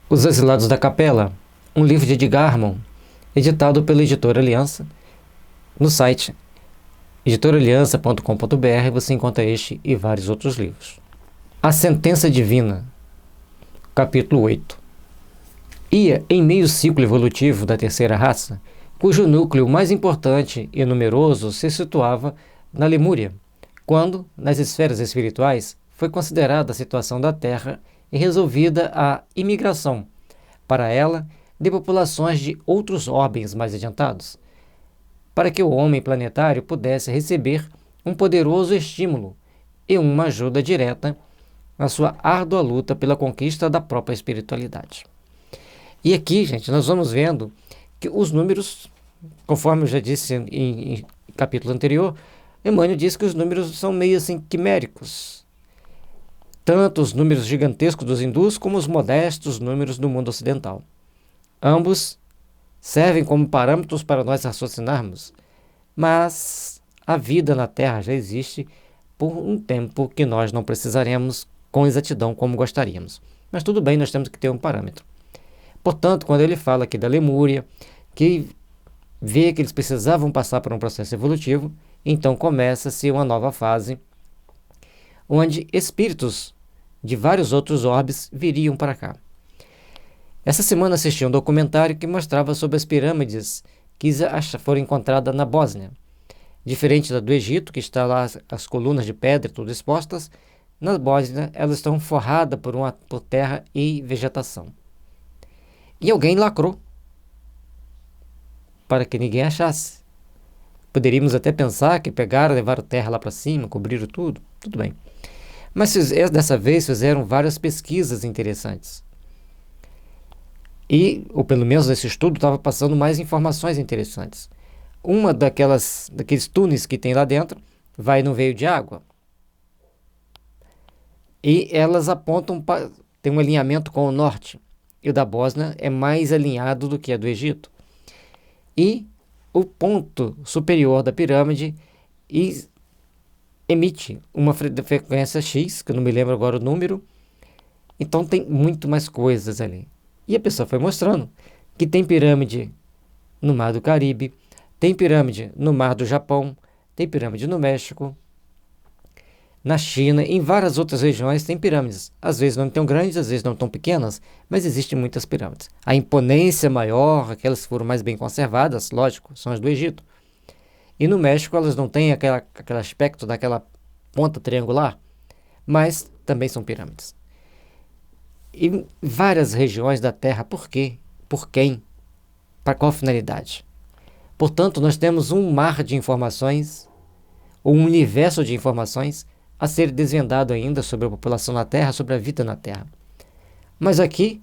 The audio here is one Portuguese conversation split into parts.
Os Exilados da Capela, um livro de Edgar Armond, editado pela Editora Aliança. No site editoraliança.com.br você encontra este e vários outros livros. A Sentença Divina, capítulo 8. Ia em meio ciclo evolutivo da terceira raça, cujo núcleo mais importante e numeroso se situava na Lemúria, quando, nas esferas espirituais, foi considerada a situação da Terra e resolvida a imigração, para ela, de populações de outros orbes mais adiantados, para que o homem planetário pudesse receber um poderoso estímulo e uma ajuda direta na sua árdua luta pela conquista da própria espiritualidade. E aqui, gente, nós vamos vendo que os números, conforme eu já disse em capítulo anterior, Emmanuel diz que os números são meio assim quiméricos. Tanto os números gigantescos dos hindus como os modestos números do mundo ocidental. Ambos servem como parâmetros para nós raciocinarmos, mas a vida na Terra já existe por um tempo que nós não precisaremos com exatidão como gostaríamos. Mas tudo bem, nós temos que ter um parâmetro. Portanto, quando ele fala aqui da Lemúria, que vê que eles precisavam passar por um processo evolutivo, então começa-se uma nova fase, onde espíritos de vários outros orbes viriam para cá. Essa semana assisti um documentário que mostrava sobre as pirâmides que foram encontradas na Bósnia. Diferente da do Egito, que está lá as colunas de pedra tudo expostas, na Bósnia elas estão forradas por terra e vegetação. E alguém lacrou para que ninguém achasse. Poderíamos até pensar que pegaram, levaram terra lá para cima, cobriram tudo bem. Mas dessa vez fizeram várias pesquisas interessantes. Ou pelo menos esse estudo estava passando mais informações interessantes. Uma daqueles túneis que tem lá dentro vai no veio de água. E elas apontam tem um alinhamento com o norte. E o da Bósnia é mais alinhado do que a do Egito. E o ponto superior da pirâmide emite uma frequência X, que eu não me lembro agora o número. Então tem muito mais coisas ali. E a pessoa foi mostrando que tem pirâmide no Mar do Caribe, tem pirâmide no Mar do Japão, tem pirâmide no México, na China, em várias outras regiões tem pirâmides. Às vezes não tão grandes, às vezes não tão pequenas, mas existem muitas pirâmides. A imponência maior, aquelas que foram mais bem conservadas, lógico, são as do Egito. E no México elas não têm aquele aspecto daquela ponta triangular, mas também são pirâmides. E várias regiões da Terra, por quê? Por quem? Para qual finalidade? Portanto, nós temos um mar de informações, ou um universo de informações a ser desvendado ainda sobre a população na Terra, sobre a vida na Terra. Mas aqui,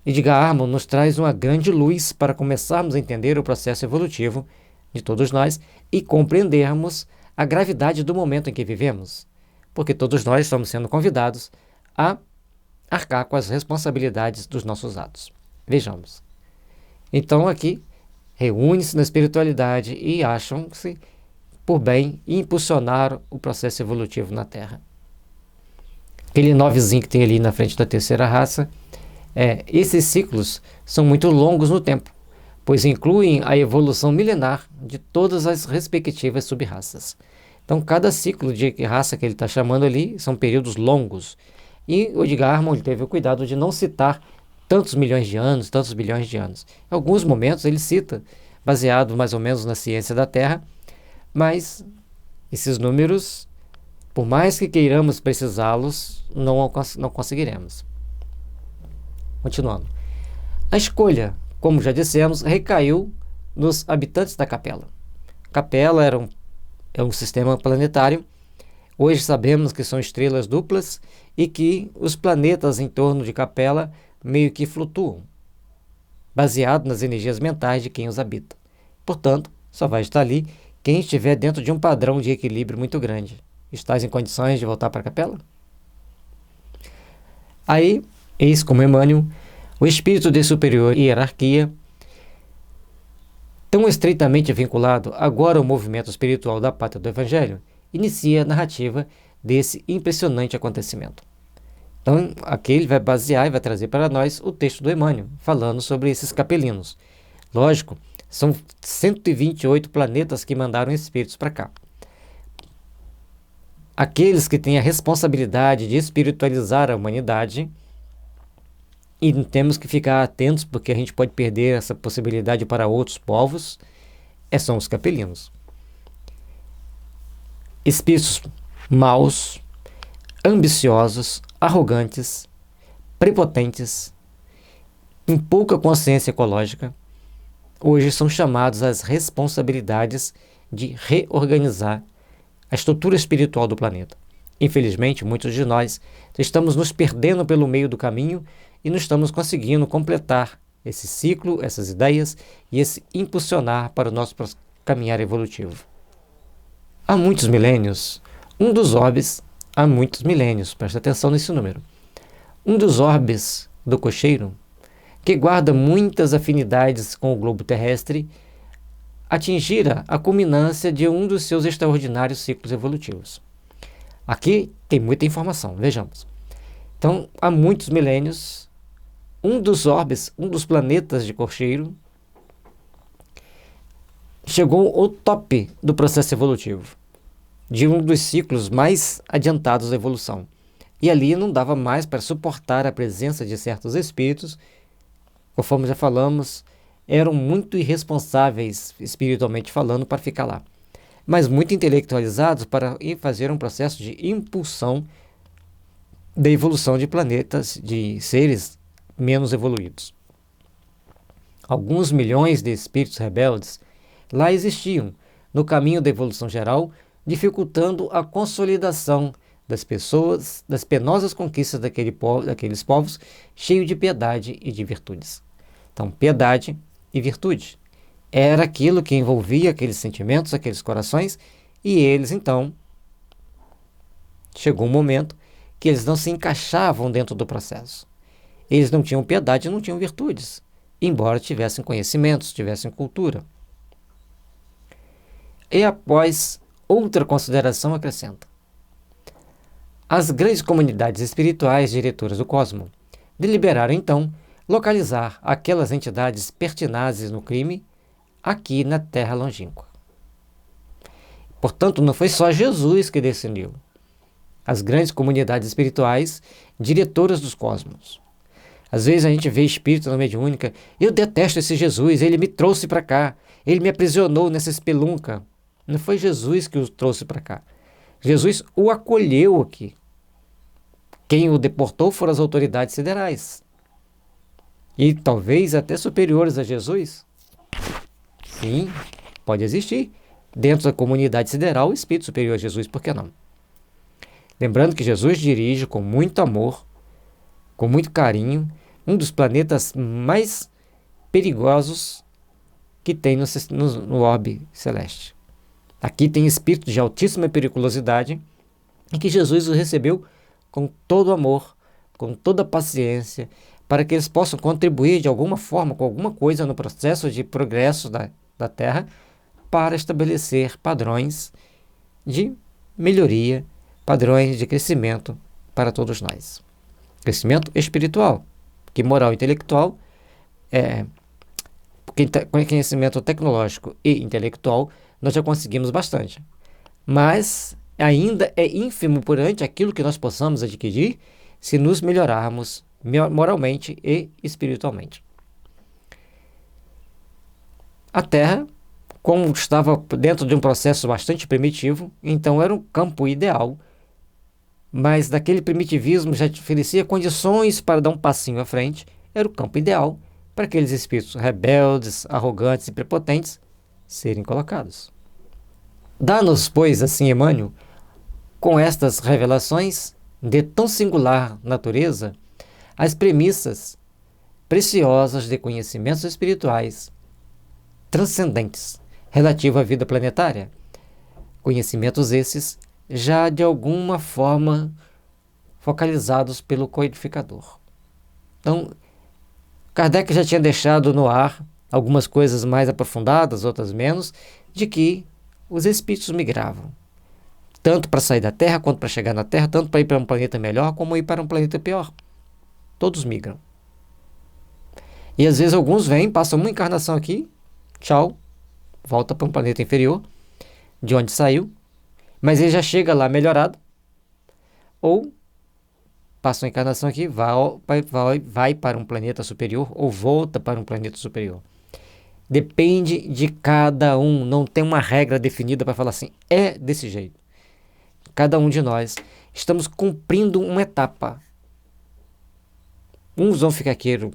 Edgar Armond nos traz uma grande luz para começarmos a entender o processo evolutivo de todos nós e compreendermos a gravidade do momento em que vivemos, porque todos nós estamos sendo convidados a arcar com as responsabilidades dos nossos atos. Vejamos. Então aqui, reúne-se na espiritualidade e acham-se por bem impulsionar o processo evolutivo na Terra. Aquele novezinho que tem ali na frente da terceira raça, esses ciclos são muito longos no tempo, pois incluem a evolução milenar de todas as respectivas sub-raças. Então, cada ciclo de raça que ele está chamando ali são períodos longos. E o Edgar Armond teve o cuidado de não citar tantos milhões de anos, tantos bilhões de anos. Em alguns momentos ele cita, baseado mais ou menos na ciência da Terra, mas esses números, por mais que queiramos precisá-los, não conseguiremos. Continuando. A escolha, como já dissemos, recaiu nos habitantes da Capela. Capela é um sistema planetário. Hoje sabemos que são estrelas duplas e que os planetas em torno de Capela meio que flutuam, baseado nas energias mentais de quem os habita. Portanto, só vai estar ali quem estiver dentro de um padrão de equilíbrio muito grande. Estás em condições de voltar para a Capela? Aí, eis como Emmanuel, o espírito de superior hierarquia, tão estreitamente vinculado agora ao movimento espiritual da Pátria do Evangelho, inicia a narrativa desse impressionante acontecimento. Então, aqui ele vai basear e vai trazer para nós o texto do Emmanuel, falando sobre esses capelinos. Lógico, são 128 planetas que mandaram espíritos para cá. Aqueles que têm a responsabilidade de espiritualizar a humanidade, e temos que ficar atentos porque a gente pode perder essa possibilidade para outros povos, são os capelinos. Espíritos maus, ambiciosos, arrogantes, prepotentes, com pouca consciência ecológica, hoje são chamados às responsabilidades de reorganizar a estrutura espiritual do planeta. Infelizmente, muitos de nós estamos nos perdendo pelo meio do caminho e não estamos conseguindo completar esse ciclo, essas ideias e esse impulsionar para o nosso caminhar evolutivo. Há muitos milênios, há muitos milênios, presta atenção nesse número. Um dos orbes do cocheiro, que guarda muitas afinidades com o globo terrestre, atingira a culminância de um dos seus extraordinários ciclos evolutivos. Aqui tem muita informação, vejamos. Então, há muitos milênios, um dos orbes, um dos planetas de cocheiro, chegou ao top do processo evolutivo, de um dos ciclos mais adiantados da evolução. E ali não dava mais para suportar a presença de certos espíritos, conforme já falamos, eram muito irresponsáveis, espiritualmente falando, para ficar lá, mas muito intelectualizados para fazer um processo de impulsão da evolução de planetas, de seres menos evoluídos. Alguns milhões de espíritos rebeldes lá existiam, no caminho da evolução geral, dificultando a consolidação das pessoas, das penosas conquistas daqueles povos, cheios de piedade e de virtudes. Então, piedade e virtude era aquilo que envolvia aqueles sentimentos, aqueles corações, e eles, então, chegou um momento que eles não se encaixavam dentro do processo. Eles não tinham piedade, não tinham virtudes, embora tivessem conhecimentos, tivessem cultura. E após outra consideração acrescenta: as grandes comunidades espirituais diretoras do cosmos deliberaram então localizar aquelas entidades pertinazes no crime aqui na Terra longínqua. Portanto, não foi só Jesus que descendeu. As grandes comunidades espirituais diretoras dos cosmos. Às vezes a gente vê espírito na mediúnica: eu detesto esse Jesus, ele me trouxe para cá, ele me aprisionou nessa espelunca. Não foi Jesus que o trouxe para cá. Jesus o acolheu aqui. Quem o deportou foram as autoridades siderais. E talvez até superiores a Jesus. Sim, pode existir. Dentro da comunidade sideral, o espírito superior a Jesus, por que não? Lembrando que Jesus dirige com muito amor, com muito carinho, um dos planetas mais perigosos que tem no orbe celeste. Aqui tem espíritos de altíssima periculosidade e que Jesus os recebeu com todo amor, com toda paciência, para que eles possam contribuir de alguma forma, com alguma coisa no processo de progresso da Terra, para estabelecer padrões de melhoria, padrões de crescimento para todos nós. Crescimento espiritual, que moral e intelectual, conhecimento tecnológico e intelectual, nós já conseguimos bastante. Mas ainda é ínfimo perante aquilo que nós possamos adquirir se nos melhorarmos moralmente e espiritualmente. A Terra, como estava dentro de um processo bastante primitivo, então era um campo ideal, mas daquele primitivismo já oferecia condições para dar um passinho à frente, era o campo ideal para aqueles espíritos rebeldes, arrogantes e prepotentes serem colocados. Dá-nos, pois, assim, Emmanuel, com estas revelações de tão singular natureza, as premissas preciosas de conhecimentos espirituais transcendentes relativo à vida planetária. Conhecimentos esses já de alguma forma focalizados pelo codificador. Então, Kardec já tinha deixado no ar algumas coisas mais aprofundadas, outras menos, de que os espíritos migravam. tanto para sair da Terra, quanto para chegar na Terra, tanto para ir para um planeta melhor, como ir para um planeta pior. Todos migram. E às vezes alguns vêm, passam uma encarnação aqui, tchau, volta para um planeta inferior, de onde saiu, mas ele já chega lá melhorado, ou passa uma encarnação aqui, vai para um planeta superior, ou volta para um planeta superior. Depende de cada um, não tem uma regra definida para falar assim, é desse jeito. Cada um de nós estamos cumprindo uma etapa. Uns vão ficar aqui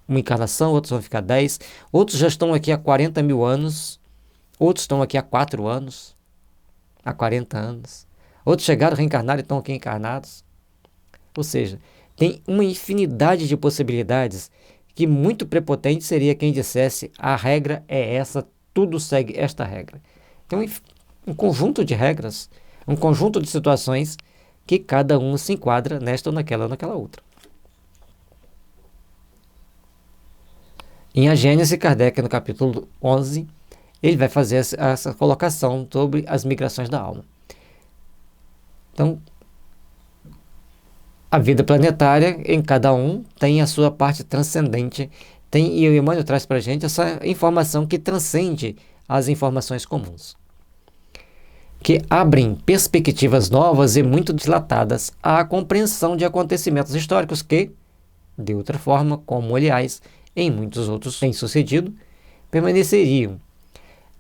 uma encarnação, outros vão ficar 10, outros já estão aqui há 40 mil anos, outros estão aqui há 4 anos, há 40 anos, outros chegaram, reencarnaram e estão aqui encarnados. Ou seja, tem uma infinidade de possibilidades que muito prepotente seria quem dissesse a regra é essa, tudo segue esta regra. Tem um conjunto de regras, um conjunto de situações que cada um se enquadra nesta ou naquela outra. Em A Gênese, Kardec, no capítulo 11, ele vai fazer essa colocação sobre as migrações da alma. Então, a vida planetária, em cada um, tem a sua parte transcendente, e o Emmanuel traz para a gente essa informação que transcende as informações comuns, que abrem perspectivas novas e muito dilatadas à compreensão de acontecimentos históricos que, de outra forma, como aliás, em muitos outros tem sucedido, permaneceriam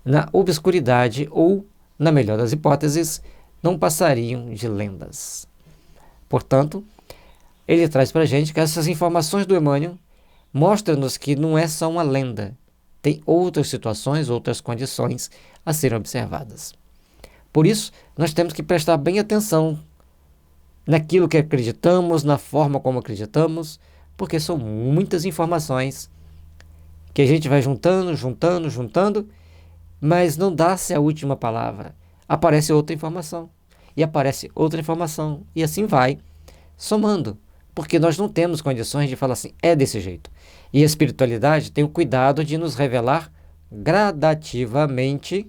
na obscuridade ou, na melhor das hipóteses, não passariam de lendas. Portanto, ele traz para a gente que essas informações do Emmanuel mostram-nos que não é só uma lenda, tem outras situações, outras condições a serem observadas. Por isso, nós temos que prestar bem atenção naquilo que acreditamos, na forma como acreditamos, porque são muitas informações que a gente vai juntando, mas não dá-se a última palavra. Aparece outra informação, e aparece outra informação, e assim vai, somando, porque nós não temos condições de falar assim, é desse jeito. E a espiritualidade tem o cuidado de nos revelar gradativamente,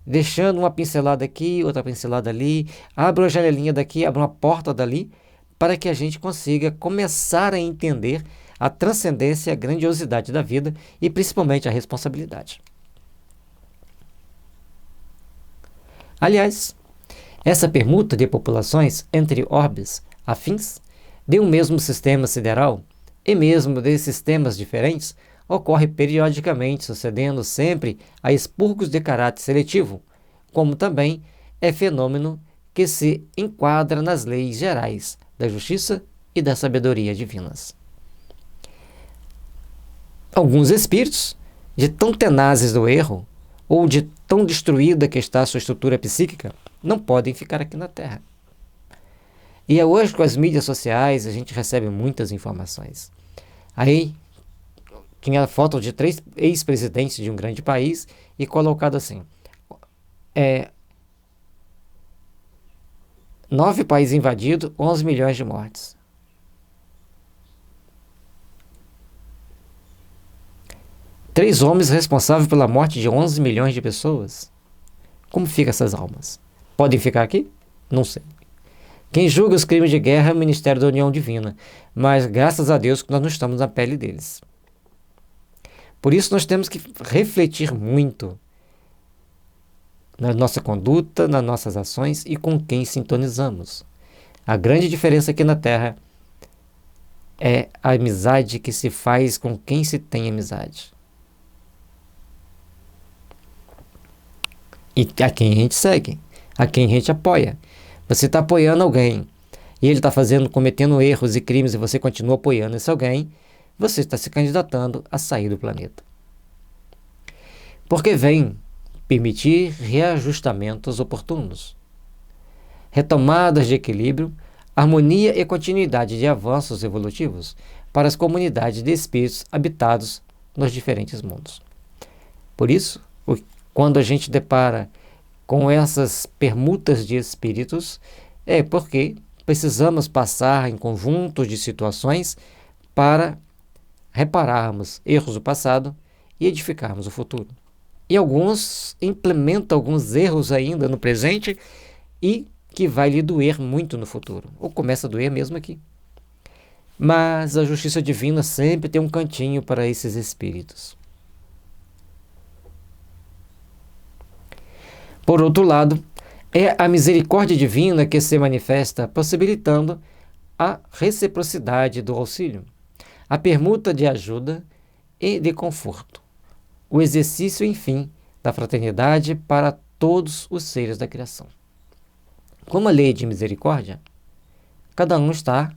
deixando uma pincelada aqui, outra pincelada ali, abre uma janelinha daqui, abre uma porta dali, para que a gente consiga começar a entender a transcendência e a grandiosidade da vida e principalmente a responsabilidade. Aliás, essa permuta de populações entre orbes afins de um mesmo sistema sideral e mesmo de sistemas diferentes ocorre periodicamente, sucedendo sempre a expurgos de caráter seletivo, como também é fenômeno que se enquadra nas leis gerais da justiça e da sabedoria divinas. Alguns espíritos, de tão tenazes do erro, ou de tão destruída que está a sua estrutura psíquica, não podem ficar aqui na Terra. E hoje, com as mídias sociais, a gente recebe muitas informações. Aí, tinha a foto de 3 ex-presidentes de um grande país e colocado assim, 9 países invadidos, 11 milhões de mortes. Três homens responsáveis pela morte de 11 milhões de pessoas. Como ficam essas almas? Podem ficar aqui? Não sei. Quem julga os crimes de guerra é o Ministério da União Divina, mas graças a Deus que nós não estamos na pele deles. Por isso nós temos que refletir muito na nossa conduta, nas nossas ações e com quem sintonizamos. A grande diferença aqui na Terra é a amizade que se faz com quem se tem amizade. E a quem a gente segue, a quem a gente apoia. Você está apoiando alguém e ele está cometendo erros e crimes e você continua apoiando esse alguém, você está se candidatando a sair do planeta. Porque vem permitir reajustamentos oportunos, retomadas de equilíbrio, harmonia e continuidade de avanços evolutivos para as comunidades de espíritos habitados nos diferentes mundos. Por isso, quando a gente depara com essas permutas de espíritos, é porque precisamos passar em conjuntos de situações para repararmos erros do passado e edificarmos o futuro. E alguns implementam alguns erros ainda no presente e que vai lhe doer muito no futuro, ou começa a doer mesmo aqui. Mas a justiça divina sempre tem um cantinho para esses espíritos. Por outro lado, é a misericórdia divina que se manifesta possibilitando a reciprocidade do auxílio, a permuta de ajuda e de conforto, o exercício, enfim, da fraternidade para todos os seres da criação. Como a lei de misericórdia, cada um está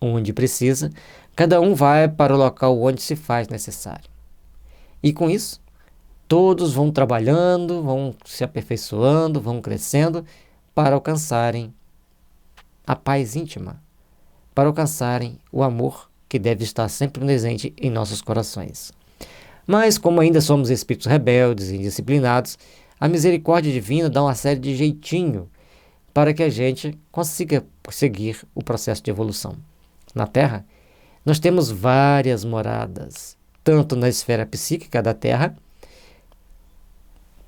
onde precisa, cada um vai para o local onde se faz necessário. E com isso, todos vão trabalhando, vão se aperfeiçoando, vão crescendo para alcançarem a paz íntima, para alcançarem o amor que deve estar sempre presente em nossos corações. Mas como ainda somos espíritos rebeldes e indisciplinados, a misericórdia divina dá uma série de jeitinho para que a gente consiga seguir o processo de evolução. Na Terra, nós temos várias moradas, tanto na esfera psíquica da Terra,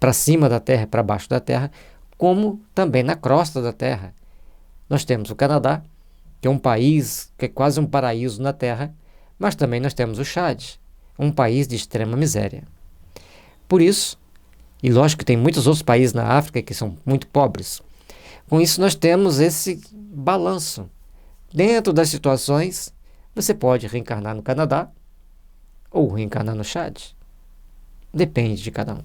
para cima da Terra e para baixo da Terra, como também na crosta da Terra. Nós temos o Canadá, que é um país que é quase um paraíso na Terra, mas também nós temos o Chad, um país de extrema miséria. Por isso, e lógico que tem muitos outros países na África que são muito pobres, com isso nós temos esse balanço. Dentro das situações, você pode reencarnar no Canadá ou reencarnar no Chad. Depende de cada um.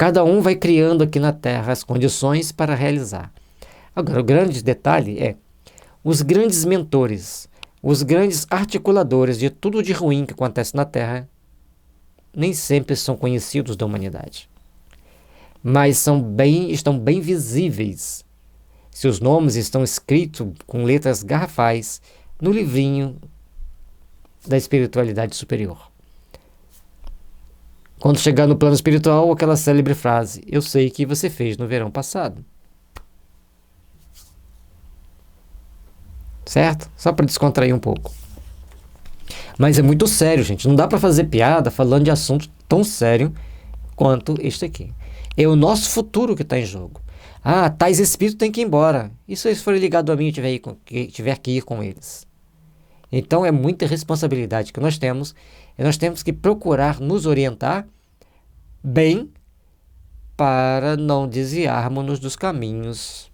Cada um vai criando aqui na Terra as condições para realizar. Agora, o grande detalhe é os grandes mentores, os grandes articuladores de tudo de ruim que acontece na Terra, nem sempre são conhecidos da humanidade. Mas estão bem visíveis. Seus nomes estão escritos com letras garrafais no livrinho da espiritualidade superior. Quando chegar no plano espiritual, aquela célebre frase: eu sei o que você fez no verão passado. Certo? Só para descontrair um pouco. Mas é muito sério, gente. Não dá para fazer piada falando de assunto tão sério quanto este aqui. É o nosso futuro que está em jogo. Ah, tais espíritos têm que ir embora. E se eles forem ligados a mim e tiver que ir com eles? Então é muita responsabilidade que nós temos. E nós temos que procurar nos orientar bem para não desviarmos-nos dos caminhos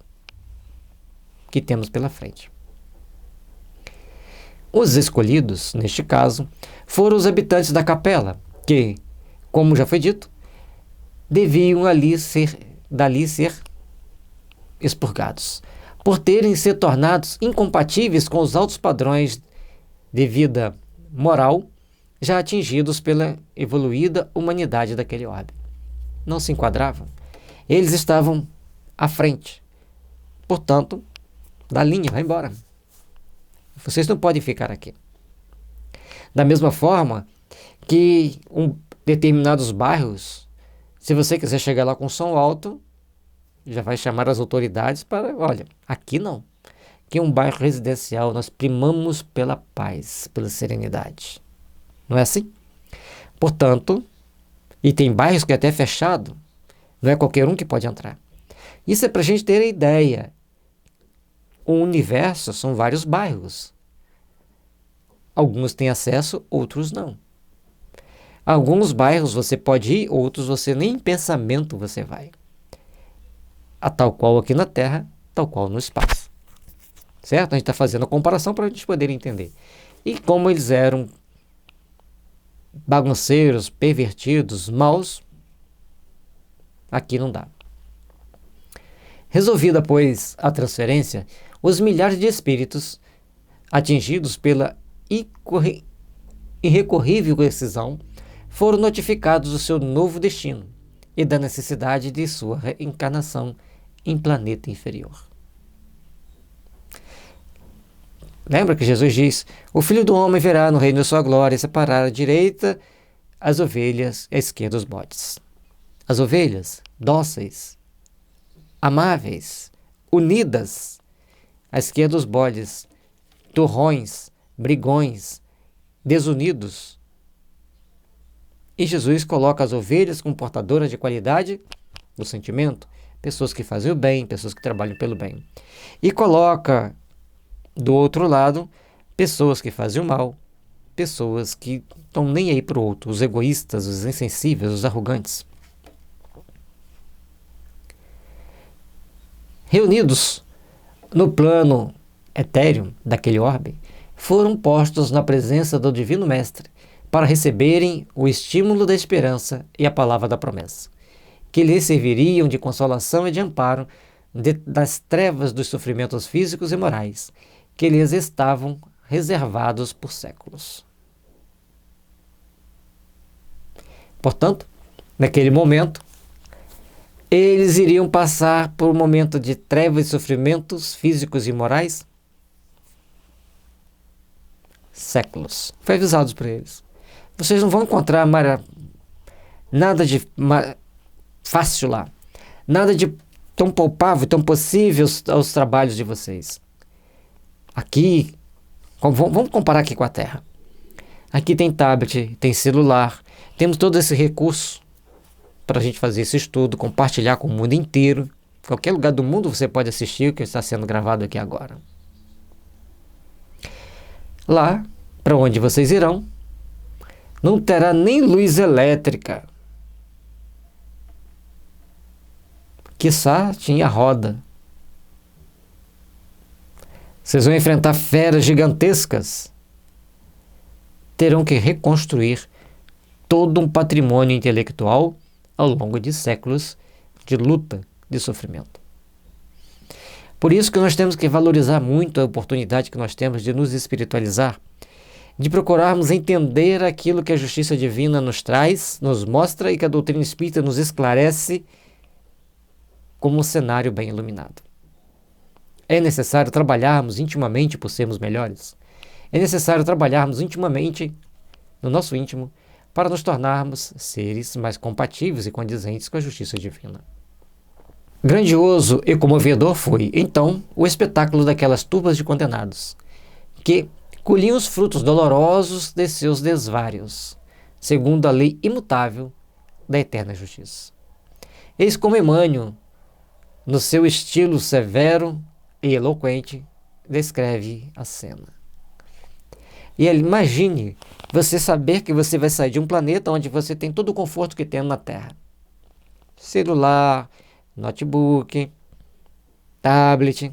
que temos pela frente. Os escolhidos, neste caso, foram os habitantes da capela, que, como já foi dito, deviam dali ser expurgados, por terem se tornados incompatíveis com os altos padrões de vida moral já atingidos pela evoluída humanidade daquele orbe. Não se enquadravam. Eles estavam à frente. Portanto, da linha, vai embora. Vocês não podem ficar aqui. Da mesma forma que determinados bairros, se você quiser chegar lá com som alto, já vai chamar as autoridades para, olha, aqui não. Aqui é um bairro residencial, nós primamos pela paz, pela serenidade. Não é assim? Portanto, e tem bairros que é até fechado, não é qualquer um que pode entrar. Isso é para a gente ter a ideia. O universo são vários bairros. Alguns têm acesso, outros não. Alguns bairros você pode ir, outros você nem em pensamento você vai. A tal qual aqui na Terra, tal qual no espaço. Certo? A gente está fazendo a comparação para a gente poder entender. E como eles eram bagunceiros, pervertidos, maus, aqui não dá. Resolvida, pois, a transferência, os milhares de espíritos, atingidos pela irrecorrível decisão, foram notificados do seu novo destino e da necessidade de sua reencarnação em planeta inferior. Lembra que Jesus diz: o Filho do Homem verá no reino da sua glória e separar à direita as ovelhas e à esquerda os bodes. As ovelhas, dóceis, amáveis, unidas, à esquerda os bodes, turrões, brigões, desunidos. E Jesus coloca as ovelhas como portadoras de qualidade do sentimento, pessoas que fazem o bem, pessoas que trabalham pelo bem. E coloca do outro lado pessoas que fazem o mal, pessoas que estão nem aí para o outro, os egoístas, os insensíveis, os arrogantes. Reunidos no plano etéreo daquele orbe, foram postos na presença do Divino Mestre para receberem o estímulo da esperança e a palavra da promessa, que lhes serviriam de consolação e de amparo das trevas dos sofrimentos físicos e morais, que lhes estavam reservados por séculos. Portanto, naquele momento, eles iriam passar por um momento de trevas e sofrimentos físicos e morais séculos. Foi avisado para eles. Vocês não vão encontrar nada de fácil lá. Nada de tão palpável, tão possível aos trabalhos de vocês. Aqui, vamos comparar aqui com a Terra. Aqui tem tablet, tem celular, temos todo esse recurso para a gente fazer esse estudo, compartilhar com o mundo inteiro. Qualquer lugar do mundo você pode assistir o que está sendo gravado aqui agora. Lá, para onde vocês irão, não terá nem luz elétrica. Quiçá tinha roda. Vocês vão enfrentar feras gigantescas. Terão que reconstruir todo um patrimônio intelectual ao longo de séculos de luta, de sofrimento. Por isso que nós temos que valorizar muito a oportunidade que nós temos de nos espiritualizar, de procurarmos entender aquilo que a justiça divina nos traz, nos mostra e que a doutrina espírita nos esclarece como um cenário bem iluminado. É necessário trabalharmos intimamente por sermos melhores. É necessário trabalharmos intimamente, no nosso íntimo, para nos tornarmos seres mais compatíveis e condizentes com a justiça divina. Grandioso e comovedor foi, então, o espetáculo daquelas turbas de condenados, que colhiam os frutos dolorosos de seus desvários, segundo a lei imutável da eterna justiça. Eis como Emmanuel, no seu estilo severo e eloquente, descreve a cena. E ele, imagine você saber que você vai sair de um planeta onde você tem todo o conforto que tem na Terra. Celular, notebook, tablet.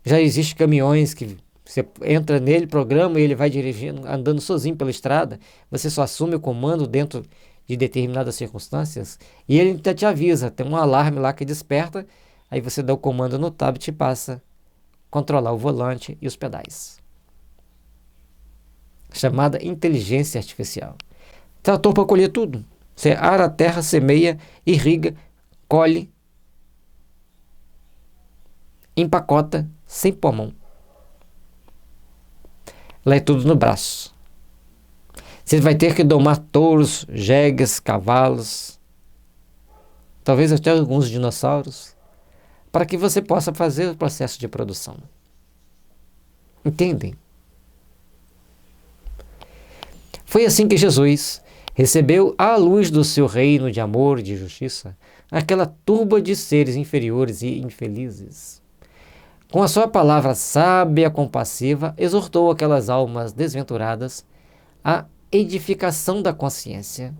Já existem caminhões que você entra nele, programa e ele vai dirigindo, andando sozinho pela estrada. Você só assume o comando dentro de determinadas circunstâncias. E ele até te avisa, tem um alarme lá que desperta. Aí você dá o comando no tablet e passa a controlar o volante e os pedais. Chamada inteligência artificial. Trator para colher tudo. Você ara a terra, semeia, irriga, colhe, empacota, sem pôr a mão. Lá é tudo no braço. Você vai ter que domar touros, jegues, cavalos, talvez até alguns dinossauros, para que você possa fazer o processo de produção. Entendem? Foi assim que Jesus recebeu à luz do seu reino de amor e de justiça aquela turba de seres inferiores e infelizes. Com a sua palavra sábia, compassiva, exortou aquelas almas desventuradas à edificação da consciência,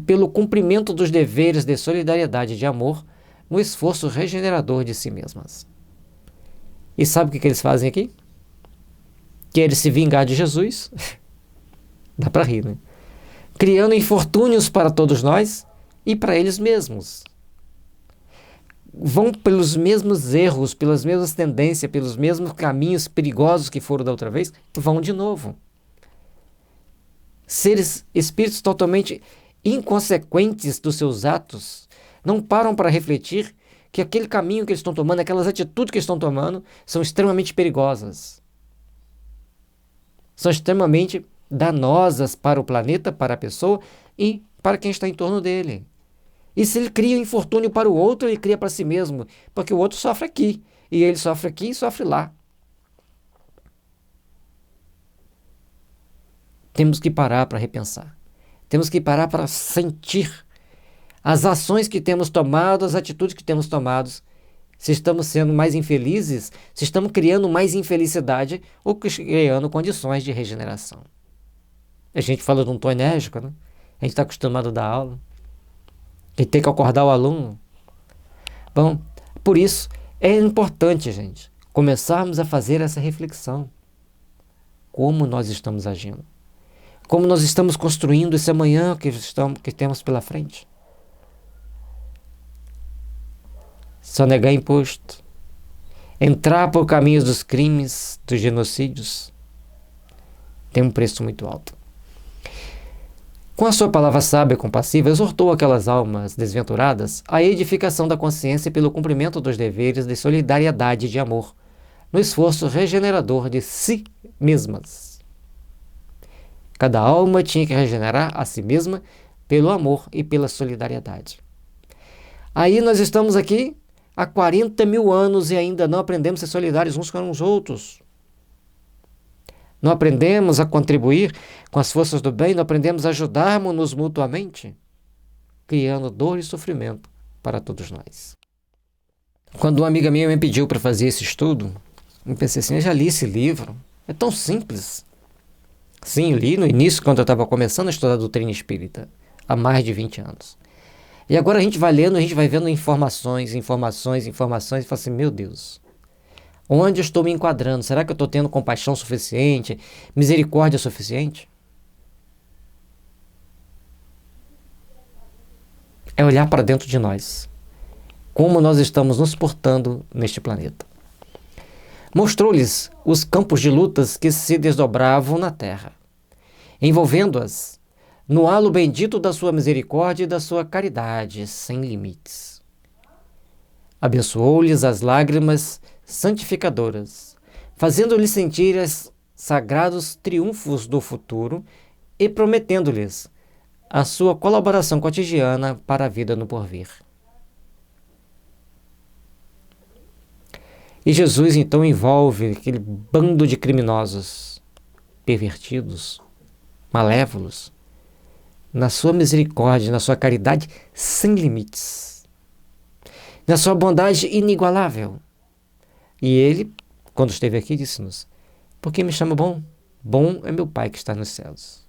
pelo cumprimento dos deveres de solidariedade e de amor, no esforço regenerador de si mesmas. E sabe o que eles fazem aqui? Querem se vingar de Jesus? Dá para rir, né? Criando infortúnios para todos nós e para eles mesmos. Vão pelos mesmos erros, pelas mesmas tendências, pelos mesmos caminhos perigosos que foram da outra vez, vão de novo. Seres, espíritos totalmente inconsequentes dos seus atos, não param para refletir que aquele caminho que eles estão tomando, aquelas atitudes que eles estão tomando, são extremamente perigosas. São extremamente danosas para o planeta, para a pessoa e para quem está em torno dele. E se ele cria um infortúnio para o outro, ele cria para si mesmo, porque o outro sofre aqui, e ele sofre aqui e sofre lá. Temos que parar para repensar. Temos que parar para sentir as ações que temos tomado, as atitudes que temos tomado, se estamos sendo mais infelizes, se estamos criando mais infelicidade ou criando condições de regeneração. A gente fala de um tom enérgico, né? A gente está acostumado a dar aula e tem que acordar o aluno. Bom, por isso é importante, gente, começarmos a fazer essa reflexão. Como nós estamos agindo? Como nós estamos construindo esse amanhã que temos pela frente? Sonegar imposto, entrar por caminhos dos crimes, dos genocídios, tem um preço muito alto. Com a sua palavra sábia e compassiva, exortou aquelas almas desventuradas à edificação da consciência pelo cumprimento dos deveres de solidariedade e de amor, no esforço regenerador de si mesmas. Cada alma tinha que regenerar a si mesma pelo amor e pela solidariedade. Aí nós estamos aqui há 40 mil anos e ainda não aprendemos a ser solidários uns com os outros. Não aprendemos a contribuir com as forças do bem, não aprendemos a ajudarmos-nos mutuamente, criando dor e sofrimento para todos nós. Quando uma amiga minha me pediu para fazer esse estudo, eu pensei assim, eu já li esse livro, é tão simples. Sim, eu li no início, quando eu estava começando a estudar a doutrina espírita, há mais de 20 anos. E agora a gente vai lendo, a gente vai vendo informações, e fala assim, meu Deus, onde eu estou me enquadrando? Será que eu estou tendo compaixão suficiente, misericórdia suficiente? É olhar para dentro de nós, como nós estamos nos portando neste planeta. Mostrou-lhes os campos de lutas que se desdobravam na terra, envolvendo-as no halo bendito da sua misericórdia e da sua caridade sem limites. Abençoou-lhes as lágrimas santificadoras, fazendo-lhes sentir os sagrados triunfos do futuro e prometendo-lhes a sua colaboração cotidiana para a vida no porvir. E Jesus então envolve aquele bando de criminosos, pervertidos, malévolos, na sua misericórdia, na sua caridade sem limites, na sua bondade inigualável. E ele, quando esteve aqui, disse-nos, por que me chama bom? Bom é meu Pai que está nos céus.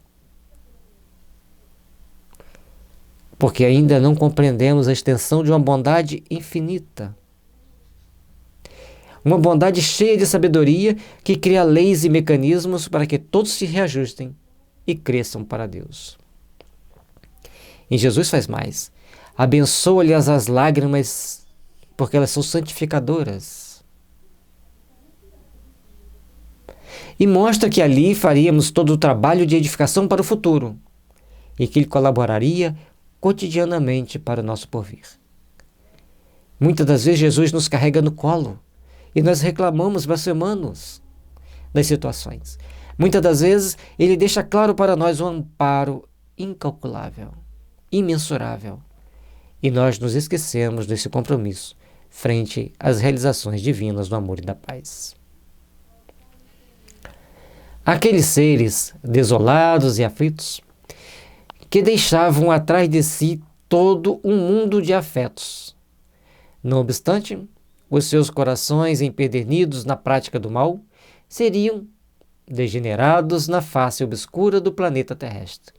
Porque ainda não compreendemos a extensão de uma bondade infinita. Uma bondade cheia de sabedoria que cria leis e mecanismos para que todos se reajustem e cresçam para Deus. E Jesus faz mais. Abençoa-lhes as lágrimas, porque elas são santificadoras. E mostra que ali faríamos todo o trabalho de edificação para o futuro, e que Ele colaboraria cotidianamente para o nosso porvir. Muitas das vezes Jesus nos carrega no colo, e nós reclamamos, blasfemamos das situações. Muitas das vezes Ele deixa claro para nós um amparo incalculável, imensurável, e nós nos esquecemos desse compromisso frente às realizações divinas do amor e da paz. Aqueles seres desolados e aflitos que deixavam atrás de si todo um mundo de afetos. Não obstante, os seus corações empedernidos na prática do mal seriam degenerados na face obscura do planeta terrestre.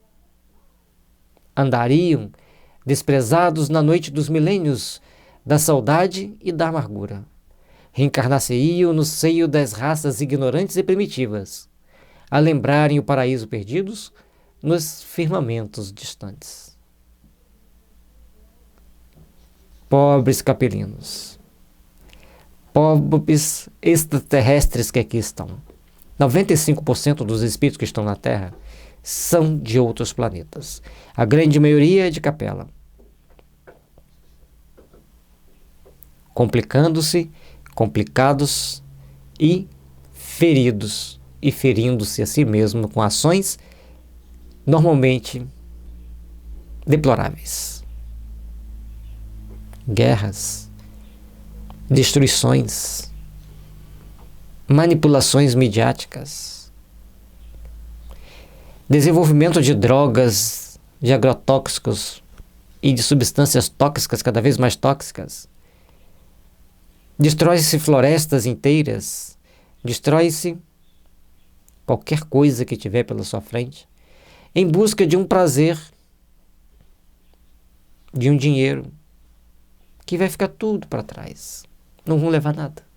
Andariam desprezados na noite dos milênios da saudade e da amargura. Reencarnar-se-iam no seio das raças ignorantes e primitivas, a lembrarem o paraíso perdidos nos firmamentos distantes. Pobres capelinos, pobres extraterrestres que aqui estão. 95% dos espíritos que estão na Terra são de outros planetas. A grande maioria é de Capela. Complicando-se, complicados e feridos, e ferindo-se a si mesmo com ações normalmente deploráveis. Guerras, destruições, manipulações midiáticas, desenvolvimento de drogas, de agrotóxicos e de substâncias tóxicas, cada vez mais tóxicas. Destrói-se florestas inteiras, destrói-se qualquer coisa que tiver pela sua frente, em busca de um prazer, de um dinheiro, que vai ficar tudo para trás. Não vão levar nada.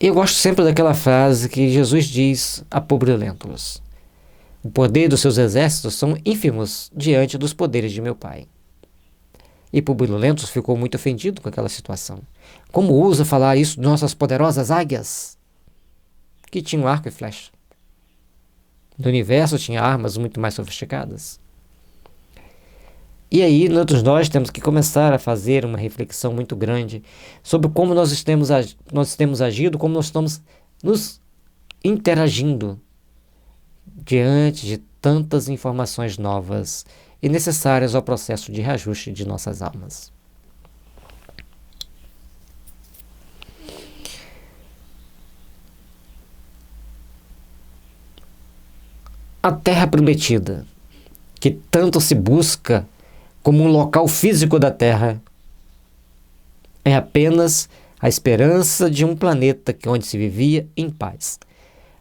Eu gosto sempre daquela frase que Jesus diz a pobrelentos: o poder dos seus exércitos são ínfimos diante dos poderes de meu Pai. E Pubilulentos ficou muito ofendido com aquela situação. Como ousa falar isso de nossas poderosas águias, que tinham arco e flecha? No universo tinha armas muito mais sofisticadas. E aí, nós temos que começar a fazer uma reflexão muito grande sobre como nós temos agido, como nós estamos nos interagindo diante de tantas informações novas e necessárias ao processo de reajuste de nossas almas. A Terra Prometida, que tanto se busca como um local físico da Terra, é apenas a esperança de um planeta onde se vivia em paz.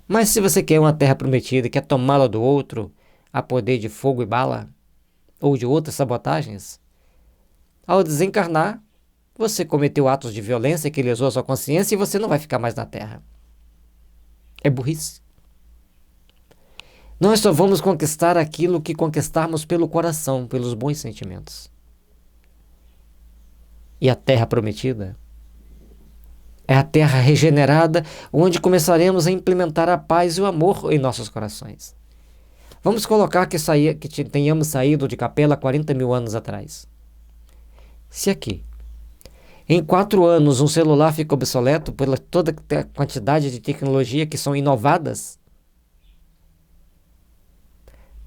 Mas se você quer uma Terra Prometida e quer tomá-la do outro, a poder de fogo e bala, ou de outras sabotagens, ao desencarnar, você cometeu atos de violência que lesou a sua consciência e você não vai ficar mais na Terra. É burrice. Nós só vamos conquistar aquilo que conquistarmos pelo coração, pelos bons sentimentos. E a Terra Prometida é a Terra regenerada, onde começaremos a implementar a paz e o amor em nossos corações. Vamos colocar que tenhamos saído de Capela 40 mil anos atrás. Se aqui, em 4 anos, um celular fica obsoleto pela toda a quantidade de tecnologia que são inovadas,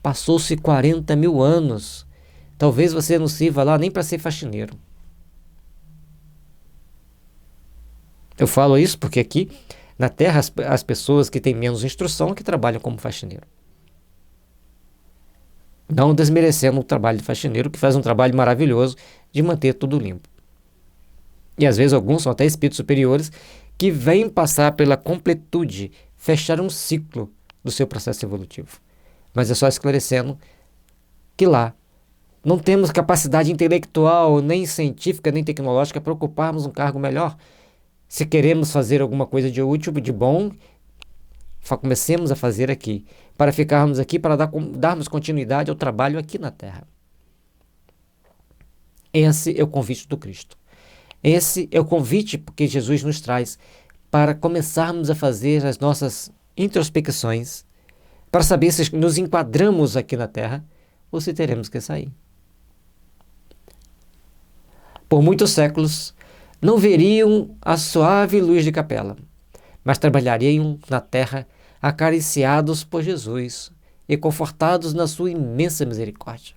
passou-se 40 mil anos. Talvez você não sirva lá nem para ser faxineiro. Eu falo isso porque aqui, na Terra, as pessoas que têm menos instrução é que trabalham como faxineiro. Não desmerecendo o trabalho de faxineiro, que faz um trabalho maravilhoso de manter tudo limpo. E às vezes alguns são até espíritos superiores que vêm passar pela completude, fechar um ciclo do seu processo evolutivo. Mas é só esclarecendo que lá não temos capacidade intelectual, nem científica, nem tecnológica para ocuparmos um cargo melhor. Se queremos fazer alguma coisa de útil, de bom, comecemos a fazer aqui, para ficarmos aqui, para darmos continuidade ao trabalho aqui na Terra. Esse é o convite do Cristo. Esse é o convite que Jesus nos traz para começarmos a fazer as nossas introspecções, para saber se nos enquadramos aqui na Terra ou se teremos que sair. Por muitos séculos, não veriam a suave luz de Capela, mas trabalhariam na Terra acariciados por Jesus e confortados na sua imensa misericórdia.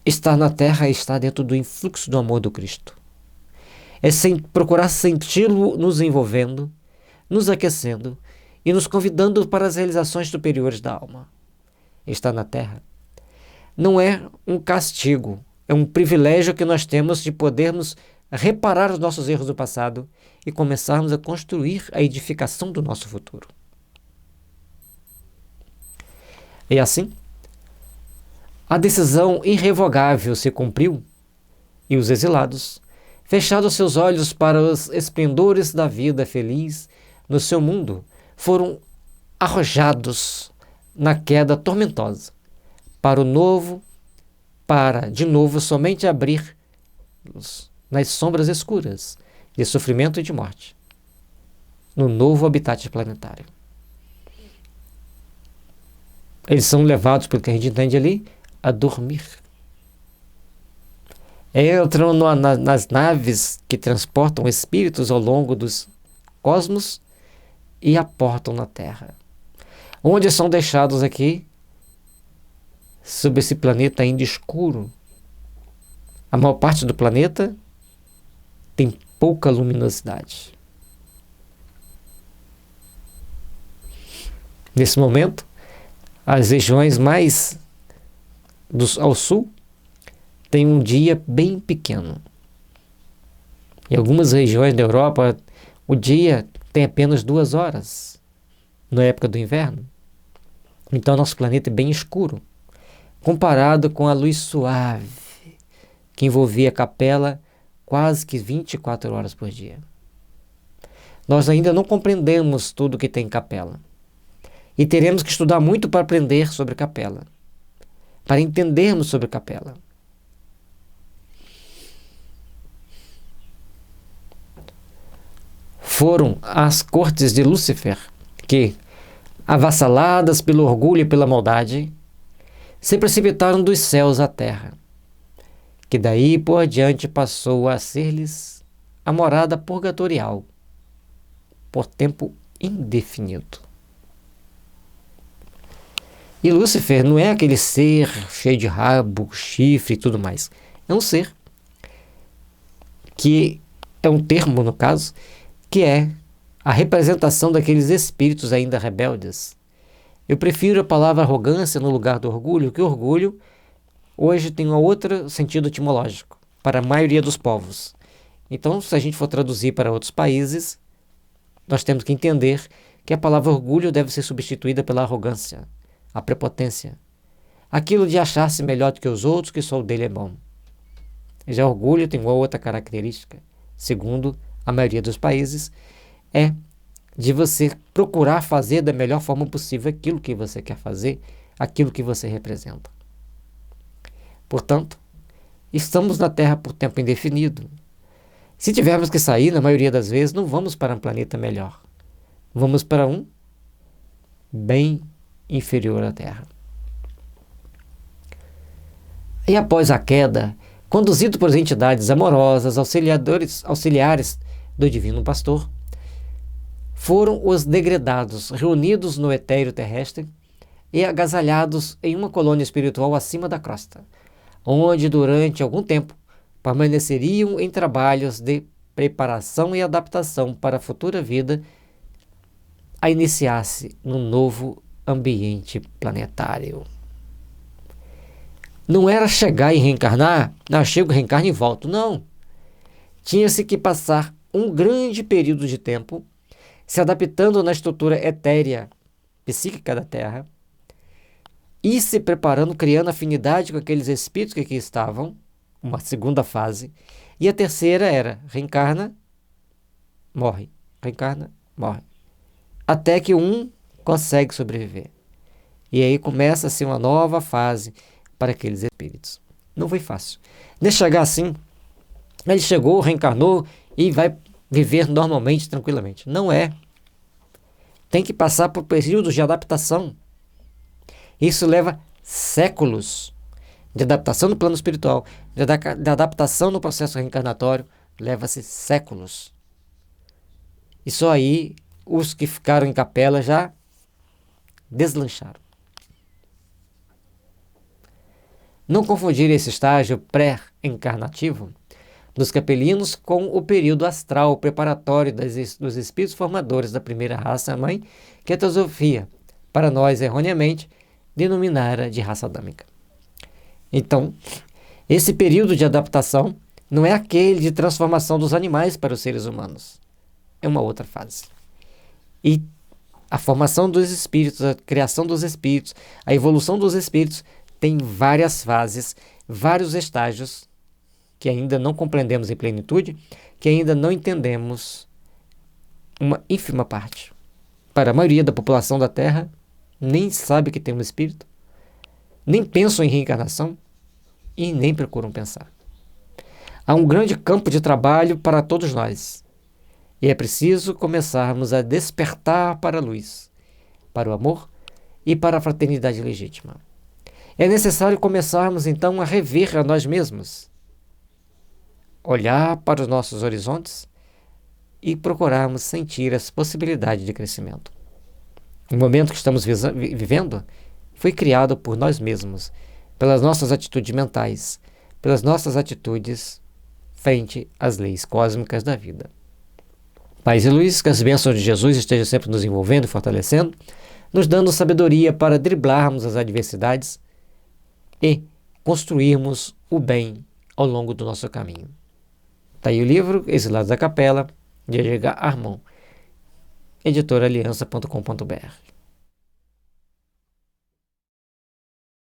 Estar na Terra é estar dentro do influxo do amor do Cristo. É procurar senti-lo nos envolvendo, nos aquecendo e nos convidando para as realizações superiores da alma. Estar na Terra não é um castigo, é um privilégio que nós temos de podermos reparar os nossos erros do passado e começarmos a construir a edificação do nosso futuro. E assim, a decisão irrevogável se cumpriu e os exilados, fechados seus olhos para os esplendores da vida feliz no seu mundo, foram arrojados na queda tormentosa para de novo somente abrir nas sombras escuras de sofrimento e de morte, no novo habitat planetário. Eles são levados, pelo que a gente entende ali, a dormir. Entram nas naves que transportam espíritos ao longo dos cosmos e aportam na Terra, onde são deixados aqui, sob esse planeta ainda escuro. A maior parte do planeta tem pouca luminosidade. Nesse momento, as regiões mais ao sul têm um dia bem pequeno. Em algumas regiões da Europa, o dia tem apenas 2 horas, na época do inverno. Então, nosso planeta é bem escuro, comparado com a luz suave, que envolvia a capela quase que 24 horas por dia. Nós ainda não compreendemos tudo que tem em capela. E teremos que estudar muito para aprender sobre capela, para entendermos sobre capela. Foram as cortes de Lúcifer que, avassaladas pelo orgulho e pela maldade, se precipitaram dos céus à terra, que daí por diante passou a ser-lhes a morada purgatorial, por tempo indefinido. E Lúcifer não é aquele ser cheio de rabo, chifre e tudo mais. É um ser que é um termo, no caso, que é a representação daqueles espíritos ainda rebeldes. Eu prefiro a palavra arrogância no lugar do orgulho, que orgulho hoje tem um outro sentido etimológico para a maioria dos povos. Então, se a gente for traduzir para outros países, nós temos que entender que a palavra orgulho deve ser substituída pela arrogância, a prepotência, aquilo de achar-se melhor do que os outros, que só o dele é bom. Já orgulho tem uma outra característica, segundo a maioria dos países, é de você procurar fazer da melhor forma possível aquilo que você quer fazer, aquilo que você representa. Portanto, estamos na Terra por tempo indefinido. Se tivermos que sair, na maioria das vezes, não vamos para um planeta melhor. Vamos para um bem inferior à Terra. E após a queda, conduzido por entidades amorosas, auxiliares do Divino Pastor, foram os degredados, reunidos no etéreo terrestre e agasalhados em uma colônia espiritual acima da crosta, onde durante algum tempo permaneceriam em trabalhos de preparação e adaptação para a futura vida a iniciar-se num novo ambiente planetário. Não era chegar e reencarnar, chego, reencarno e volto, não. Tinha-se que passar um grande período de tempo se adaptando na estrutura etérea psíquica da Terra e se preparando, criando afinidade com aqueles espíritos que aqui estavam, uma segunda fase, e a terceira era reencarna, morre, reencarna, morre, até que um consegue sobreviver. E aí começa-se uma nova fase para aqueles espíritos. Não foi fácil. Nem chegar assim, ele chegou, reencarnou e vai viver normalmente, tranquilamente. Não é. Tem que passar por períodos de adaptação. Isso leva séculos de adaptação no plano espiritual, de adaptação no processo reencarnatório, leva-se séculos. E só aí os que ficaram em capela já deslancharam. Não confundir esse estágio pré-encarnativo dos capelinos com o período astral preparatório dos espíritos formadores da primeira raça mãe, que a teosofia, para nós erroneamente, denominara de raça adâmica. Então, esse período de adaptação não é aquele de transformação dos animais para os seres humanos. É uma outra fase. E a formação dos espíritos, a criação dos espíritos, a evolução dos espíritos tem várias fases, vários estágios que ainda não compreendemos em plenitude, que ainda não entendemos uma ínfima parte. Para a maioria da população da Terra, nem sabe que tem um espírito, nem pensam em reencarnação e nem procuram pensar. Há um grande campo de trabalho para todos nós e é preciso começarmos a despertar para a luz, para o amor e para a fraternidade legítima. É necessário começarmos então a rever a nós mesmos, olhar para os nossos horizontes e procurarmos sentir as possibilidades de crescimento. O momento que estamos vivendo foi criado por nós mesmos, pelas nossas atitudes mentais, pelas nossas atitudes frente às leis cósmicas da vida. Paz e luz, que as bênçãos de Jesus estejam sempre nos envolvendo e fortalecendo. nos dando sabedoria para driblarmos as adversidades e construirmos o bem ao longo do nosso caminho. Está aí o livro Exilados da Capela, de Edgar Armand, editora aliança.com.br.